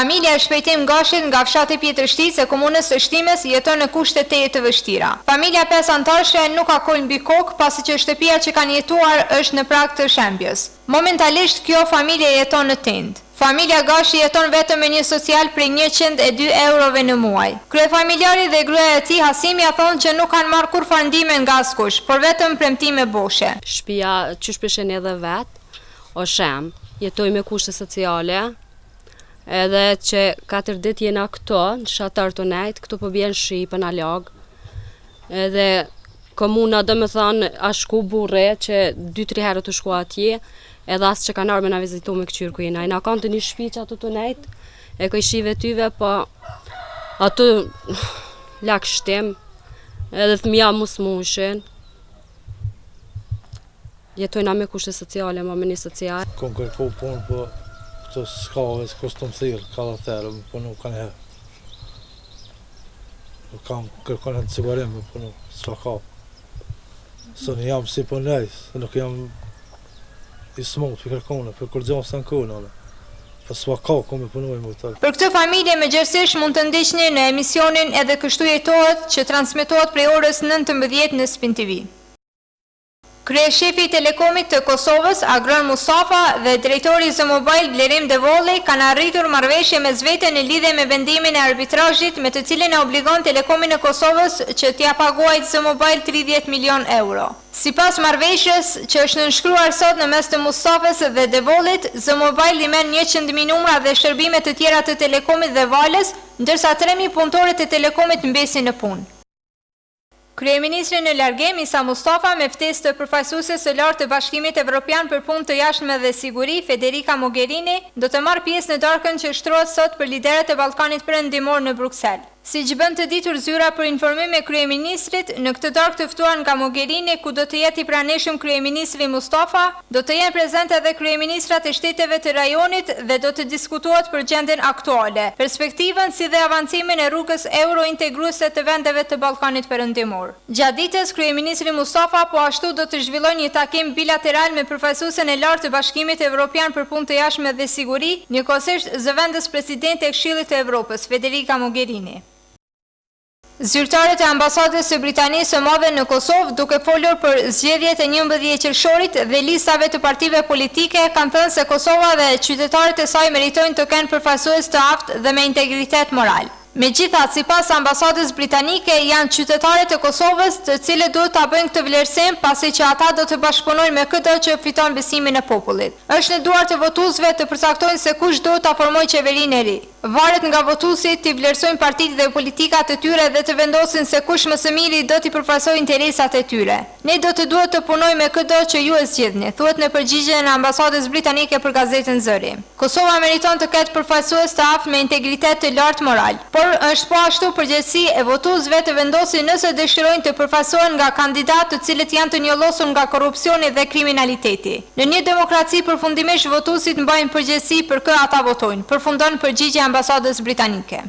Familja e Shpejtim Gashit nga fshati Pjetërshtisë e komunës së Shtimes jeton në kushte teje të vështira. Familja 5 antarëshe nuk ka kol mbi kokë pasi që shtëpia që kanë jetuar është në prag të shembjes. Momentalisht kjo familje jeton në tend. Familja Gashi jeton vetëm me një social prej 102 eurove në muaj. Kryefamiljari dhe gruaja e tij Hasimia thonë që nuk kanë marrë kurrë ndihmë nga askush, por vetëm premtime boshe. Shtëpia që shpeshen edhe vet, o shem, jetoj me kushte sociale, edhe që 4 ditë jena këto, në shatar të nejtë, këtu po bjen shi për në lag, edhe komuna do me thonë a shku burre që 2-3 herë të shku atje, edhe asë që kanë arme na vizitu me këqyrë ku jena. I na kanë të një shpi që ato të nejtë, e këj shive tyve, po ato lak shtim, edhe thëmija mus mushin. Jetojna me kushte sociale, ma me një social. Kom kërku punë për këtë shkave, së kështu më thirë, ka dhe tërë, për nuk kanë herë. Kam kërkon e në cigarim, për nuk, s'ka ka. Së në jam si për nejtë, nuk jam i smut për kërkone, për kur gjohë së në kone, për s'va ka ku me punoj më tërë. Për këtë familje me gjërësish mund të ndiqni në emisionin Edhe kështu jetohet që transmitohet prej orës 19 në Spin TV. Kryeshefi i Telekomit të Kosovës, Agron Mustafa dhe drejtori Zë Mobile Blerim Devolli kanë arritur marrëveshje me zvete në lidhje me vendimin e arbitrazhit me të cilin e obligon Telekomin e Kosovës që t'ia paguajë Zë Mobile 30 milion euro. Sipas marrëveshjes që është nënshkruar sot në mes të Mustafës dhe Devollit, Zë Mobile i merr 100.000 numra dhe shërbime të tjera të Telekomit dhe Valës, ndërsa 3.000 punëtorët e Telekomit mbesin në punë. Kryeministri në largim Isa Mustafa me ftesë të përfaqësueses së lartë të Bashkimit Evropian për punë të jashtme dhe siguri, Federica Mogherini, do të marrë pjesë në darkën që shtrohet sot për liderët e Ballkanit Perëndimor në Bruksel. Siç bën të ditur zyra për informim me kryeministrit, në këtë darkë të ftuar nga Mogherini, ku do të jetë i pranishëm kryeministri Mustafa, do të jenë prezente edhe kryeministrat e shteteve të rajonit dhe do të diskutohet për gjendjen aktuale, perspektivën si dhe avancimin e rrugës euro-integruese të vendeve të Ballkanit Perëndimor. Gjatë ditës, kryeministri Mustafa po ashtu do të zhvillojë një takim bilateral me përfaqësuesen e lartë të Bashkimit Evropian për punë të jashtme dhe siguri, njëkohësisht zëvendës presidente e Këshillit të Evropës, Federica Mogherini. Zyrtarët e ambasadës së Britanisë së Madhe në Kosovë, duke folur për zgjedhjet e 11 qershorit dhe listave të partive politike, kanë thënë se Kosova dhe qytetarët e saj meritojnë të kenë përfaqësues të aftë dhe me integritet moral. Megjithatë, sipas ambasadës britanike, janë qytetarët e Kosovës të cilët duhet ta bëjnë këtë vlerësim pasi që ata do të bashkëpunojnë me këtë që fiton besimin e popullit. Është në duart të votuesve të përcaktojnë se kush do ta formojë qeverinë e ri. Varet nga votuesit të vlerësojnë partitë dhe politikat e tyre dhe të vendosin se kush më së miri do t'i përfaqësojë interesat e tyre. Ne do të duhet të punojmë me këtë që ju e zgjedhni, thuhet në përgjigjen e ambasadës britanike për gazetën Zëri. Kosova meriton të ketë përfaqësues të aftë me integritet të lartë moral, por është po ashtu përgjegjësi e votuesve të vendosin nëse dëshirojnë të përfaqësohen nga kandidatë të cilët janë të njollosur nga korrupsioni dhe kriminaliteti. Në një demokraci përfundimisht votuesit mbajnë përgjegjësi për kë ata votojnë, përfundon përgjigjja e ambasadës britanike.